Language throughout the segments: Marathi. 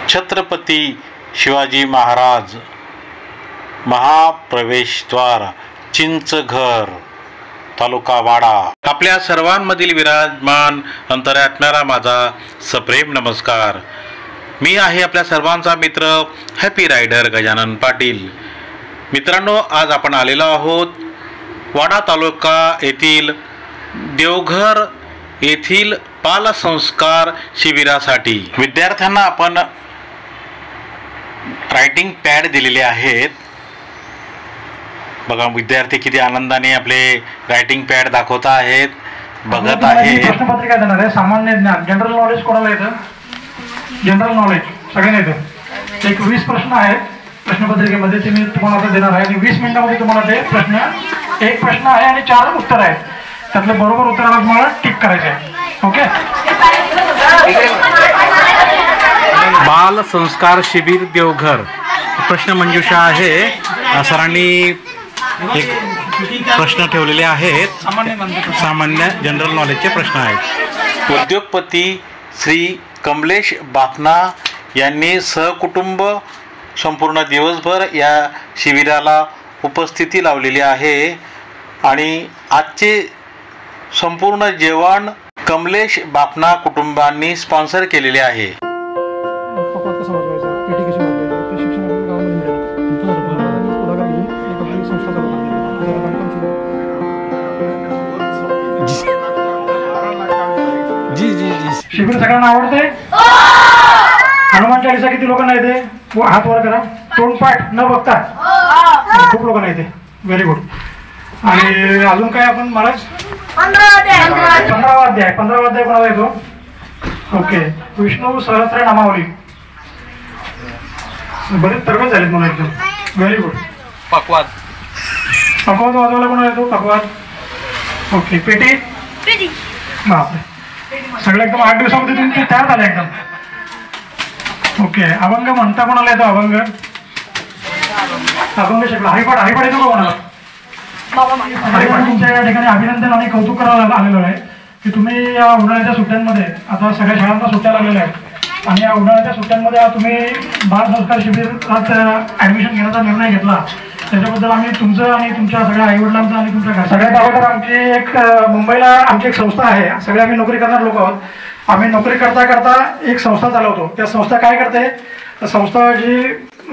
छत्रपती शिवाजी महाराज महाप्रवेशद्वार चिंचघर तालुका वाडा। आपल्या सर्वांमधील विराजमान अंतरात्म्याला माझा सप्रेम नमस्कार। मी आहे आपल्या सर्वांचा मित्र हॅपी रायडर गजानन पाटील। मित्रांनो, आज आपण आलेलो आहोत वाडा तालुका येथील देवघर येथील बालसंस्कार शिबिरासाठी। विद्यार्थ्यांना आपण रायटिंग पॅड दिलेले आहेत। बघा, विद्यार्थी किती आनंदाने आपले रायटिंग पॅड दाखवत आहेत, बघत आहेत। प्रश्नपत्रिका देणार आहे, सामान्य ज्ञान जनरल नॉलेज कोणाला येतं? जनरल नॉलेज सगळ्यांना येतं। एक 20 प्रश्न आहेत प्रश्नपत्रिकेमध्ये, ते मी तुम्हाला आता देणार आहे आणि 20 मिनिटांमध्ये तुम्हाला ते प्रश्न, एक प्रश्न आहे आणि 4 उत्तर आहेत, त्यातले बरोबर उत्तराला तुम्हाला टिक करायचे आहे। ओके, बाल संस्कार शिबिर देवघर। प्रश्न मंजुषा आहे, सरांनी एक प्रश्न ठेवलेले आहेत, सामान्य जनरल नॉलेजचे प्रश्न आहेत। उद्योगपती श्री कमलेश बाफना यांनी सहकुटुंब संपूर्ण दिवसभर या शिबिराला उपस्थिती लावलेली आहे आणि आजचे संपूर्ण जेवण कमलेश बाफना कुटुंबांनी स्पॉन्सर केलेले आहे। शिबिर सगळ्यांना आवडते? हनुमान चालीसा किती लोकांना येते? हात वर करा, तोंडपाठ न बघता। खूप लोकांना येते, व्हेरी गुड। आणि अजून काय आपण महाराज? 15वा अध्याय कोणाला येतो? ओके, विष्णू सहस्त्र नामावली, बरेच तरबेज झालेत मला एकदम, व्हेरी गुड। पकवाद वाजवायला कोणाला येतो? पकवाद, ओके। पेटी, बापरे, सगळं एकदम 8 दिवसामध्ये तुम्ही तयार झाले एकदम, ओके। अभंग म्हणता कोणाला येतो? अभंग शिकला। हरिपाठ येतो का कोणाला? हरिपाठ तुमच्या या ठिकाणी अभिनंदन आणि कौतुक करायला आलेलो आहे की तुम्ही या उन्हाळ्याच्या सुट्ट्यांमध्ये, आता सगळ्या शाळांना सुट्ट्या लागलेल्या आहेत आणि या उन्हाळ्याच्या सुट्ट्यांमध्ये तुम्ही बाल संस्कार शिबिरात ऍडमिशन घेण्याचा निर्णय घेतला, त्याच्याबद्दल आम्ही तुमचं आणि तुमच्या सगळ्या आईवडिलांचं आणि तुमच्या सगळ्यात अगोदर आमची एक मुंबईला आमची एक संस्था आहे, सगळे आम्ही नोकरी करणारे लोक आहोत। आम्ही नोकरी करता करता एक संस्था चालवतो। त्या संस्था काय करते? तर संस्था जी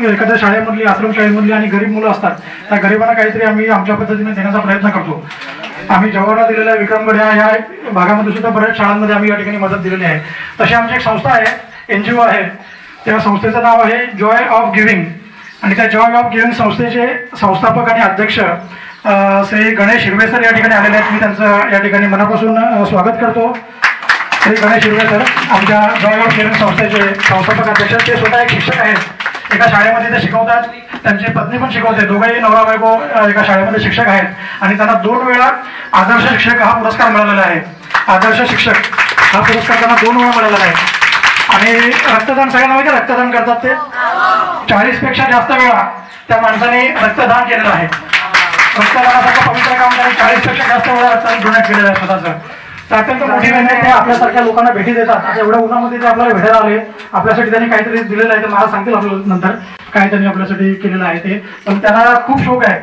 एखाद्या शाळेमधली, आश्रम शाळेमधली आणि गरीब मुलं असतात, त्या गरिबांना काहीतरी आम्ही आमच्या पद्धतीने देण्याचा प्रयत्न करतो। आम्ही जवाहरला दिलेल्या विक्रमगड या भागामध्ये सुद्धा बऱ्याच शाळांमध्ये आम्ही या ठिकाणी मदत दिलेली आहे। तशी आमची एक संस्था आहे, NGO आहे, त्या संस्थेचं नाव आहे जॉय ऑफ गिव्हिंग आणि त्या जॉय ऑफ गिव्हिंग संस्थेचे संस्थापक आणि अध्यक्ष श्री गणेश हिरवे सर या ठिकाणी आलेले आहेत। मी त्यांचं या ठिकाणी मनापासून स्वागत करतो। श्री गणेश हिरवे सर आमच्या जॉय ऑफ गिव्हिंग संस्थेचे संस्थापक अध्यक्ष, ते स्वतः एक शिक्षक आहेत, एका शाळेमध्ये ते शिकवतात, त्यांची पत्नी पण शिकवते, दोघंही नवरा बायको एका शाळेमध्ये शिक्षक आहेत आणि त्यांना 2 वेळा आदर्श शिक्षक हा पुरस्कार मिळालेला आहे। आदर्श शिक्षक हा पुरस्कार त्यांना 2 वेळा मिळालेला आहे। आणि रक्तदान, सगळ्यांना माहिती आहे रक्तदान करतात ते? 40 पेक्षा जास्त वेळा त्या माणसाने रक्तदान केलेलं आहे। रक्तदानासारखं पवित्र काम त्यांनी 40 पेक्षा जास्त वेळा रक्तदान डोनेट केलेलं आहे स्वतःचं। तर अत्यंत मोठी मेहनत ते आपल्यासारख्या लोकांना भेटी देतात। आता एवढ्या उन्हामध्ये ते आपल्याला भेटायला आले, आपल्यासाठी त्यांनी काहीतरी दिलेलं आहे, ते मला सांगतील आपल्याला नंतर काय त्यांनी आपल्यासाठी केलेलं आहे ते। पण त्यांना खूप शौक आहे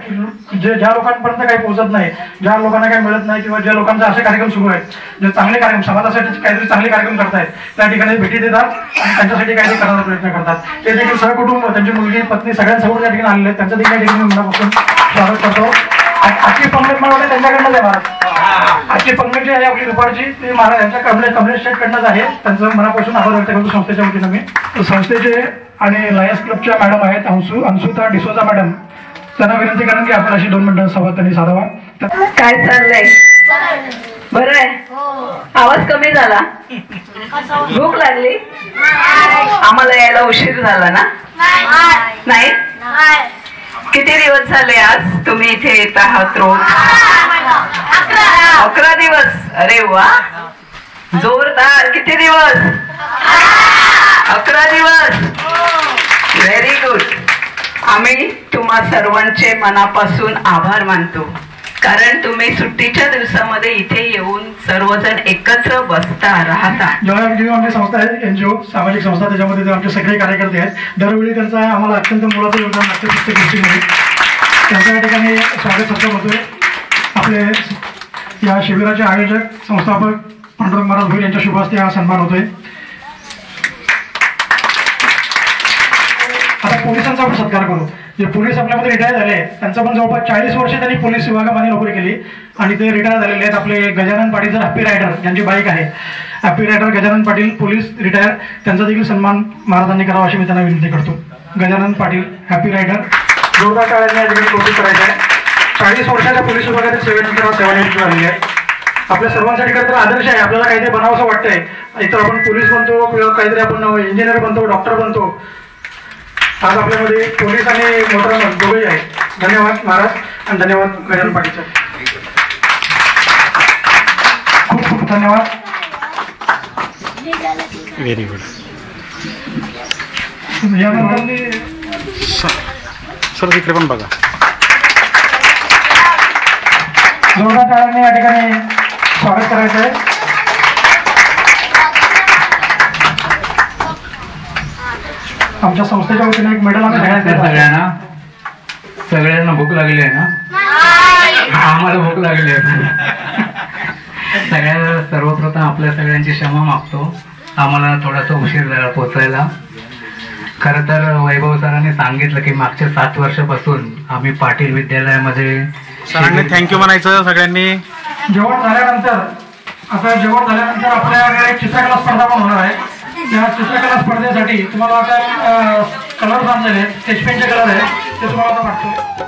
की ज्या लोकांपर्यंत काही पोहोचत नाही, ज्या लोकांना काही मिळत नाही, किंवा ज्या लोकांचे असे कार्यक्रम सुरू आहेत, जे चांगले कार्यक्रम समाजासाठी काहीतरी चांगले कार्यक्रम करतायत, त्या ठिकाणी भेटी देतात आणि त्यांच्यासाठी काहीतरी करण्याचा प्रयत्न करतात। ते देखील सहकुटुंब, त्यांची मुलगी, पत्नी सगळ्यांसमोर त्या ठिकाणी आलेले आहेत, त्यांचं देखील या ठिकाणी मनापासून स्वागत करतो। आजची पंगत मला वाटतं त्यांच्याकडनंच आहे महाराज, आजची पंगत जी आहे आपली दुपारची, ती महाराज यांच्या कमलेश शेटकडनंच आहे। त्यांचं मनापासून आभार व्यक्त करतो संस्थेच्या वतीनं मी। संस्थेचे आणि लायन्स क्लबच्या मॅडम आहेत अंशुता डिसोजा मॅडम, त्यांना विनंती करेन की आपण अशी 2 मिनिटं संवाद त्यांनी साधावा। काय चाललंय? बरं आहे? आवाज कमी झाला? भूक लागली? आम्हाला यायला उशीर झाला ना? नाही? किती दिवस झाले आज तुम्ही इथे येत आहात रोज? 11 दिवस। अरे वा, जोरदार। किती दिवस? 11 दिवस, व्हेरी गुड। आम्ही तुम्हा सर्वांचे मनापासून आभार मानतो कारण तुम्ही सुट्टीच्या दिवसामध्ये इथे येऊन सर्वजण एकत्र बसता राहता. आमची संस्था आहे NGO सामाजिक संस्था, त्याच्यामध्ये आमचे सगळे कार्यकर्ते आहेत. दरवेळी त्यांचा आम्हाला अत्यंत मोलाचं योगदान लागते प्रत्येक गोष्टीमध्ये. त्यांच्या या ठिकाणी स्वागत सत्कार होतोय. आपले या शिबिराचे आयोजक संस्थापक पांडुरंग महाराज भोईर यांच्या शुभ हस्ते हा सन्मान होतोय. आता पोलिसांचा आपण सत्कार करू. जे पोलीस आपल्यामध्ये रिटायर झाले त्यांचं पण जवळपास 40 वर्ष त्यांनी पोलीस विभागामध्ये नोकरी केली आणि ते रिटायर झालेले आहेत. आपले गजानन पाटील जर हॅपी रायडर ज्यांची बाईक आहे, happy rider Gajanan Patil police retire, त्यांचा देखील सन्मान महाराजांनी करावा अशी मी त्यांना विनंती करतो. गजानन पाटील हॅपी रायडर जोरदार टाळ्यांनी या ठिकाणी कौतुक करायचं आहे. 40 वर्षाच्या पोलीस विभागातील सेवेनंतर सेवानिवृत्त झालेली आहे. आपल्या सर्वांसाठी खरं तर आदर्श आहे. आपल्याला काहीतरी बनावंसं वाटतंय, इतर आपण पोलीस बनतो किंवा काहीतरी आपण इंजिनियर बनतो, डॉक्टर बनतो. आज आपल्यामध्ये पोलीस आणि मोटर दोघेही आहेत. धन्यवाद महाराज आणि धन्यवाद गजानन पाटील सर. खूप खूप धन्यवाद. Very good. यानंतर सर तिकडे पण बघा. जोरदार टाळ्यांनी या ठिकाणी स्वागत करायचं आहे. आमच्या संस्थेच्या वतीने एक मेडल आम्ही सगळ्यांना भूक लागली आहे ना? आम्हाला भूक लागली आहे. सर्वप्रथम आपल्या सगळ्यांची क्षमा मागतो. आम्हाला थोडासा उशीर झाला पोचायला. खरं तर वैभव सरांनी सांगितलं की मागच्या 7 वर्षापासून आम्ही पाटील विद्यालयामध्ये. सरांनी थँक्यू म्हणायचं सगळ्यांनी. जेवण झाल्यानंतर आपल्याकडे एक चित्रकला स्पर्धा पण होणार आहे. त्या चित्रकला स्पर्धेसाठी तुम्हाला आता कलर आणलेले आहेत, स्केच पेनचे कलर आहेत, ते तुम्हाला आता वाटतो.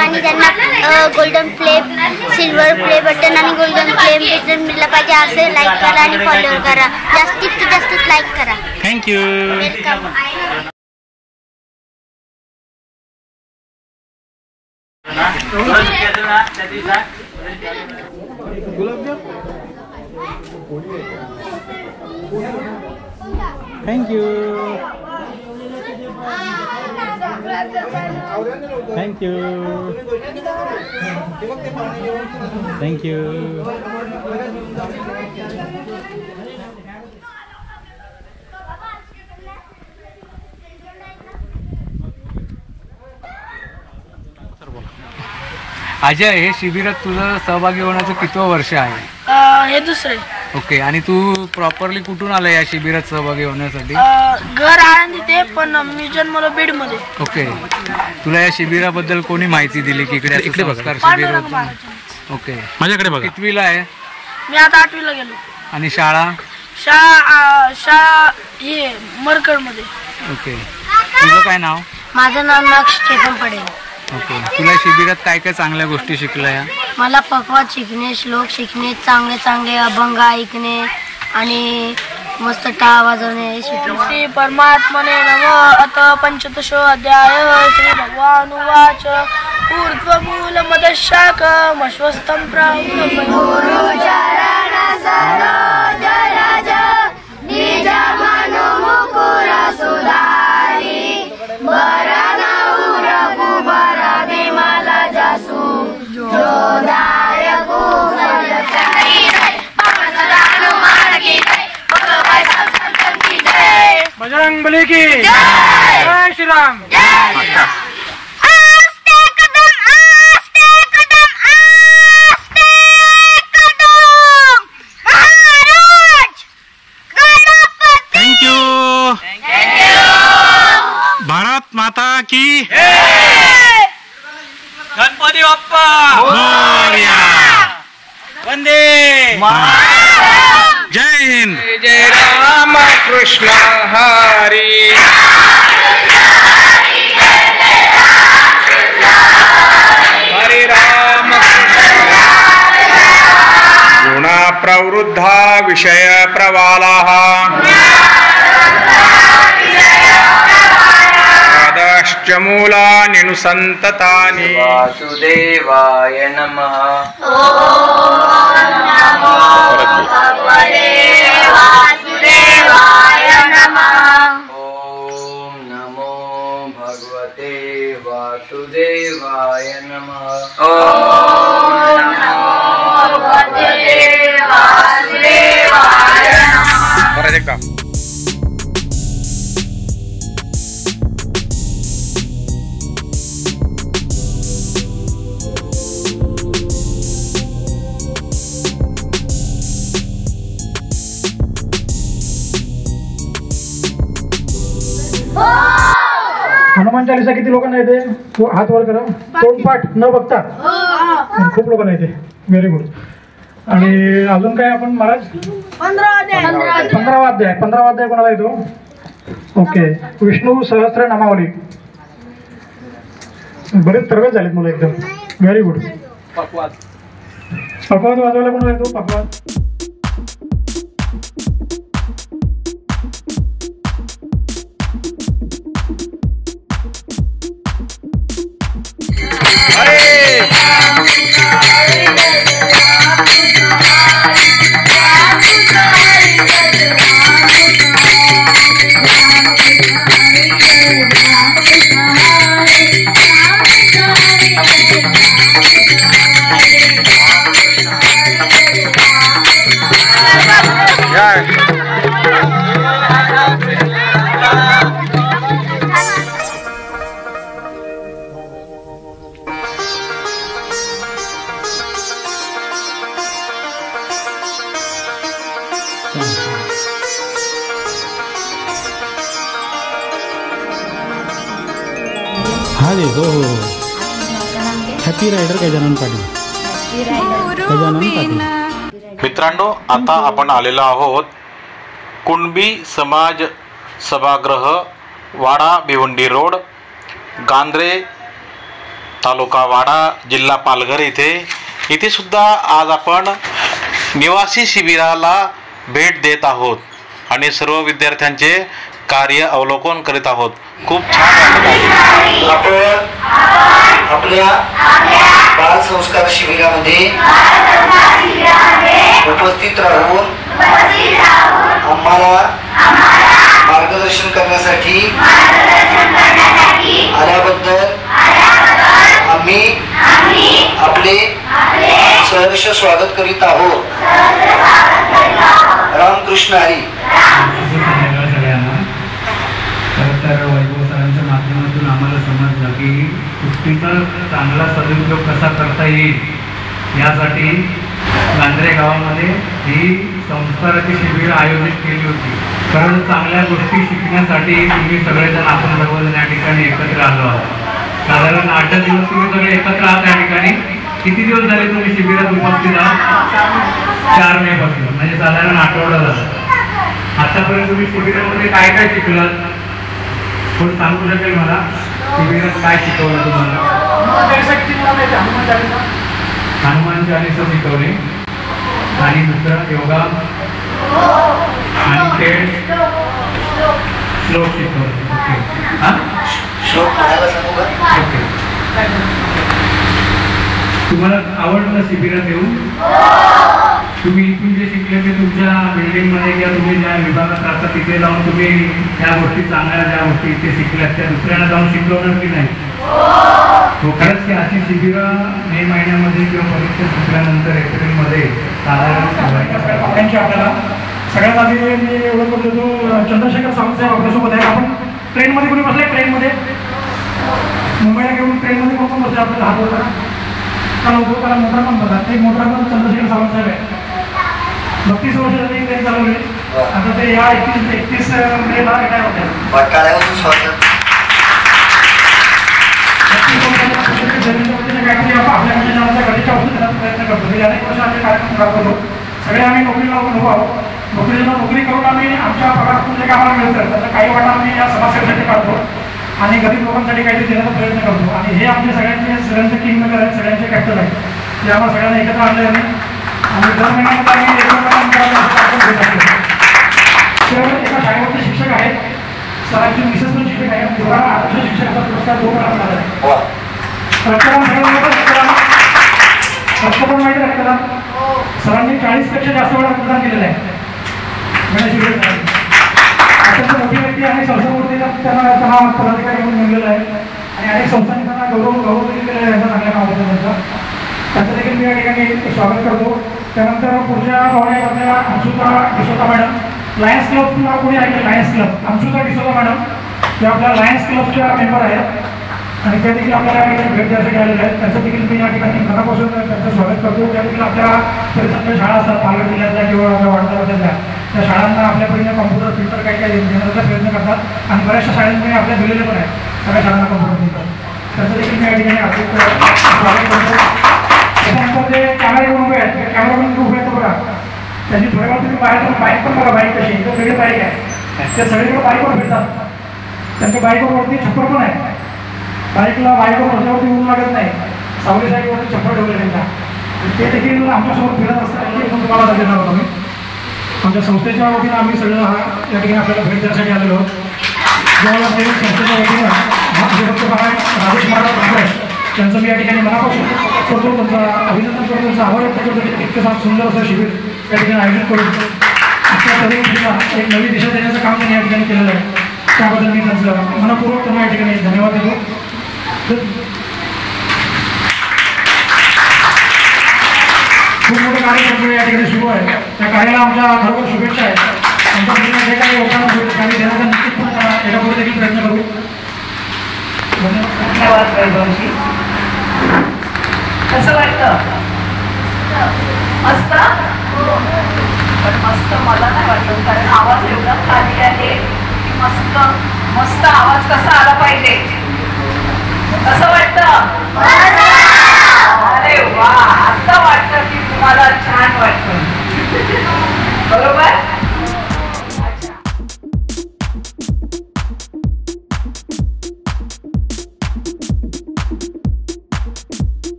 आणि त्यांना golden play, silver play button आणि गोल्डन प्ले बटन मिळलं पाहिजे. असे लाईक करा आणि फॉलो करा. जास्तीत जास्त लाईक करा. Thank you. Welcome. Thank you. Thank you. Thank you. Ajay, हे शिबिरात तुझं सहभागी होण्याचं कितवं वर्ष आहे? हे दुसरे. ओके. आणि तू प्रॉपरली कुठून आला या शिबिरात सहभागी होण्यासाठी? घर आळंदी ते, पण मी जन्मलो बीड मध्ये. ओके. तुला या शिबिराबद्दल कोणी माहिती दिली की इकडे संस्कार शिबिर होतं? ओके. माझ्याकडे बघा. कितवीला आहे? मी आता 8वीला गेलो. आणि शाळा? शाळा हे मरकड मध्ये. ओके. तुझं काय नाव? माझं नाव नक्ष स्टेफन पडेल. ओके. तुला शिबिरात काय काय चांगल्या गोष्टी शिकल्या या? मला पखवाद शिकणे, श्लोक शिकणे, चांगले चांगले अभंग ऐकणे आणि मस्त टाळ वाजवणे शिकले. श्री परमात्मने नमः. अथ पंचदशो अध्याय. श्री भगवान उवाच. ऊर्ध्वमूल मदशाकम् अश्वस्थं बजरंग बली की जय श्री राम. थँक्यू. भारत माता की गणपती बाप्पा मोरया. वंदे जय हिंद. जय राम कृष्ण हरी. हरे राम गुण प्रवृद्धा विषय प्रवालाः पदश्च मूलानि नुसन्ततानि. वासुदेवाय नमः. वासुदेवाय नमः. ओम नमो भगवते वासुदेवाय नमः. ओम नमो भगवते वासुदेवाय नमः. परत एकदा. हनुमान चालीसा किती लोकांना येते? हात वर करा. तोंड पाठ न बघता खूप लोकांना येते. Very good. आणि अजून काय आपण महाराज 15वा अध्याय कोणाला येतो? ओके. विष्णू सहस्त्र नामावली. बरेच तरवेज झालेत मुलं एकदम. Very good. पकवाद वाजवायला कोणाला येतो? पकवाद. हा दे. हो हो. Happy rider Gajanan Patil. गजानन पाटील. मित्रांनो, आता आपण आलेलो आहोत कुणबी समाज सभागृह, वाडा भिवंडी रोड, गांद्रे, तालुका वाडा, जिल्हा पालघर इथे सुद्धा आज आपण निवासी शिबिराला भेट देत आहोत आणि सर्व विद्यार्थ्यांचे कार्य अवलोकन करीत आहोत. खूप छान वाटत आहे. आपण आपल्या बाल संस्कार शिबिरामध्ये उपस्थित राहून आम्हाला मार्गदर्शन करण्यासाठी आल्याबद्दल आम्ही आपले सहर्ष स्वागत करीत आहोत. रामकृष्ण हरी. तर वैभव सरांच्या माध्यमातून आम्हाला समजलं की कुस्तीचा चांगला सदुपयोग कसा करता येईल यासाठी गांद्रे गावामध्ये ही संस्काराची शिबिर आयोजित केली होती. कारण चांगल्या गोष्टी शिकण्यासाठी तुम्ही सगळेजण आपण सर्वजण या ठिकाणी एकत्र आलो आहोत. साधारण 8 दिवस तुम्ही सगळे एकत्र आहात या ठिकाणी. किती दिवस झाले तुम्ही शिबिरात उपस्थित आहात? 4 मे पासून, म्हणजे साधारण आठवडा झाला. आतापर्यंत तुम्ही शिबिरामध्ये काय काय शिकलात? कोण सांगू शकेल मला शिबिरात काय शिकवलं तुम्हाला? हनुमान चालीसा शिकवले आणि दुसरं योगा आणि खेळ श्लोक शिकवले. ओके. हां, श्लोक म्हणायला सांगू का? ओके. तुम्हाला आवडलं शिबिरात येऊन? तुम्ही इथून जे शिकले ते तुमच्या बिल्डिंगमध्ये किंवा तुम्ही ज्या विभागात राहता तिथे जाऊन तुम्ही त्या गोष्टी चांगल्या ज्या गोष्टी इथे शिकल्यात त्या दुसऱ्यांना जाऊन शिकवणार की नाही? हो. खरंच की अशी शिबिरं मे महिन्यामध्ये किंवा परीक्षा सुटल्यानंतर एप्रिलमध्ये साधारण त्यांची आपल्याला सगळ्यात आधी मी एवढं बोलतो तो चंद्रशेखर सावंत साहेब आपल्यासोबत आहे. आपण ट्रेनमध्ये कोणी बसले? ट्रेनमध्ये मुंबईला घेऊन ट्रेनमध्ये कोण बसले? आपल्याला हात होता का नव्हतो? त्याला मोटर पण बघा. एक मोटर पण चंद्रशेखर सावंत साहेब आहे. 32 वर्ष झाली ट्रेन चालवली. आता ते या 31 मेला रिटायर होते. आपल्या प्रयत्न करतो. गेली अनेक वर्ष आम्ही कार्यक्रम राबवतो. सगळे आम्ही नोकरीला उभो आहोत. नोकरी करून आम्ही आमच्या पगारातून जे कामाला मिळतं त्याचा काही वाटा आम्ही या समाजसेवेसाठी काढतो आणि गरीब लोकांसाठी काहीतरी देण्याचा प्रयत्न करतो. आणि हे आमचे सगळ्यांचे किंग मेकर आहेत, सगळ्यांचे कॅप्टन आहेत. ते आम्हाला सगळ्यांना एकत्र आणले आणि दर महिन्यामध्ये आम्ही कार्यक्रम घेत असतो. तर एका शाळेवरचे शिक्षक आहेत, सरांची मिसेस पण शिक्षक आहे. दोघांना आदर्श शिक्षकाचा पुरस्कार 2 वेळा मिळाला आहे. रक्तदान माहिती रक्तदान सरांनी 40पेक्षा जास्त वेळा रक्तदान केलेलं आहे. अत्यंत मोठी व्यक्ती आणि संस्थांवरती त्यांना पदाधिकारी म्हणून नेमलेलं आहे आणि अनेक संस्थांनी त्यांना गौरव देखील केलेला आहे. चांगल्या कामाबद्दल त्यांचं देखील मी या ठिकाणी स्वागत करतो. त्यानंतर पुढच्या पाहुण्या आपल्या अंशुता डिसोजा मॅडम, लायन्स क्लब नाव कोणी ऐकलं? लायन्स क्लब, अंशुता डिसोजा मॅडम ते आपल्या लायन्स क्लबच्या मेंबर आहेत आणि त्या देखील आपल्याला या ठिकाणी भेट द्यायसाठी आलेले आहेत. त्यांचं देखील मी या ठिकाणी मनापासून त्यांचं स्वागत करतो. त्या देखील आपल्या परिसरातल्या शाळा असतात, पालघर जिल्ह्यातल्या किंवा वाढता राज्यातल्या, त्या शाळांना आपल्या परीने कॉम्प्युटर प्रिंटर काही देण्याचा प्रयत्न करतात आणि बऱ्याचशा शाळांमध्ये आपल्या दिलेले पण आहेत. सगळ्या शाळांना कॉम्प्युटर प्रिंटर, त्यांचं देखील मी या ठिकाणी स्वागत करतो. त्याच्यानंतर जे कॅमेरे उभे आहेत, त्या कॅमेरामॅन उभे आहेत बघा, त्यांची थोड्या वेळ तुम्ही बाहेर बाईक पण बघा, बाईक कशी तर सगळी बाईक आहे, त्या सगळीकडे बाईकवर फिरतात. त्यांच्या बाईकवरती छप्पर पण आहे. बाईकला बाईकवर बसल्यावरती ऊन लागत नाही, सावली साईडवरती छप्पर ठेवले त्यांच्या, ते देखील आमच्यासोबत फिरत असतात. हे पण तुम्हाला देणार होतो मी. आमच्या संस्थेच्या वतीनं आम्ही सगळं या ठिकाणी आपल्याला भेट द्यायसाठी आलेलो आहोत. जेव्हा संस्थेच्या वतीनं राजेश महाराज त्यांचं मी या ठिकाणी मनापासून करतो, त्यांचं अभिनंदन करतो, त्यांचा आभार व्यक्त करतो. इतकं सुंदर असं शिबिर या ठिकाणी आयोजित करून आपल्या तरुण पिढीला एक नवी दिशा देण्याचं काम त्यांनी या ठिकाणी केलेलं आहे. त्याबद्दल मी त्यांचं मनपूर्वक त्यांना या ठिकाणी धन्यवाद देतो. खूप मोठं कार्यक्रम या ठिकाणी सुरू आहे. त्या कार्याला आमच्या खरोखर शुभेच्छा आहेत. आमच्या मुलींना जे काही योगदान काही देण्याचा नक्कीच पण याच्यापुढे देखील प्रयत्न करू. धन्यवाद वैभवजी. कसं वाटतं? मस्त? पण मस्त मला नाही वाटत, कारण आवाज एवढा खाली आहे की मस्त मस्त आवाज कसा आला पाहिजे. कसं वाटतं? अरे वा, आता वाटतं की तुम्हाला छान वाटतं, बरोबर?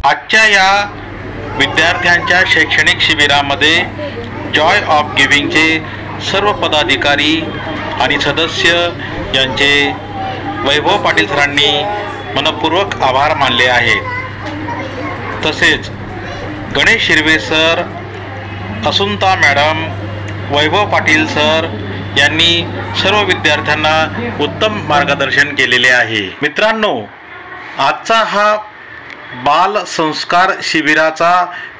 आजच्या या विद्यार्थ्यांच्या शैक्षणिक शिबिरामध्ये जॉय ऑफ गिव्हिंगचे सर्व पदाधिकारी आणि सदस्य यांचे वैभव पाटील सरांनी मनपूर्वक आभार मानले आहेत. तसेच गणेश शिर्वे सर, असुंता मॅडम, वैभव पाटील सर यांनी सर्व विद्यार्थ्यांना उत्तम मार्गदर्शन केलेले आहे. मित्रांनो, आजचा हा बाल संस्कार शिबिराचा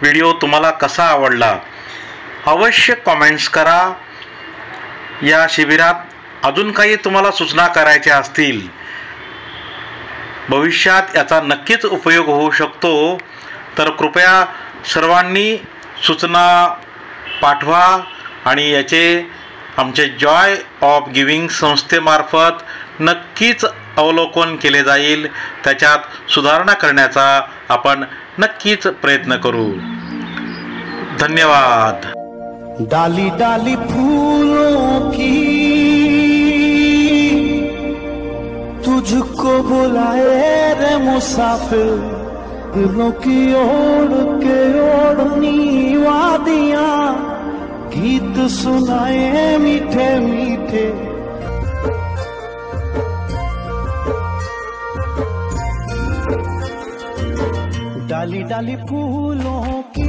व्हिडिओ तुम्हाला कसा आवडला अवश्य कमेंट्स करा. या शिबिरात अजून काही तुम्हाला सूचना करायच्या असतील, भविष्यात याचा नक्कीच उपयोग होऊ शकतो, तर कृपया सर्वांनी सूचना पाठवा आणि याचे आमचे जॉय ऑफ गिव्हिंग संस्थेमार्फत नक्कीच अवलोकन केले जाईल. त्याच्यात सुधारणा करण्याचा आपण नक्कीच प्रयत्न करू. धन्यवाद. डाली डाली फूलों की तुझको बुलाए रे मुसाफिर, दिलों की ओढ़ के ओढ़नी वादियां, गीत सुनाए मीठे मीठे. डाली डाली फूलों की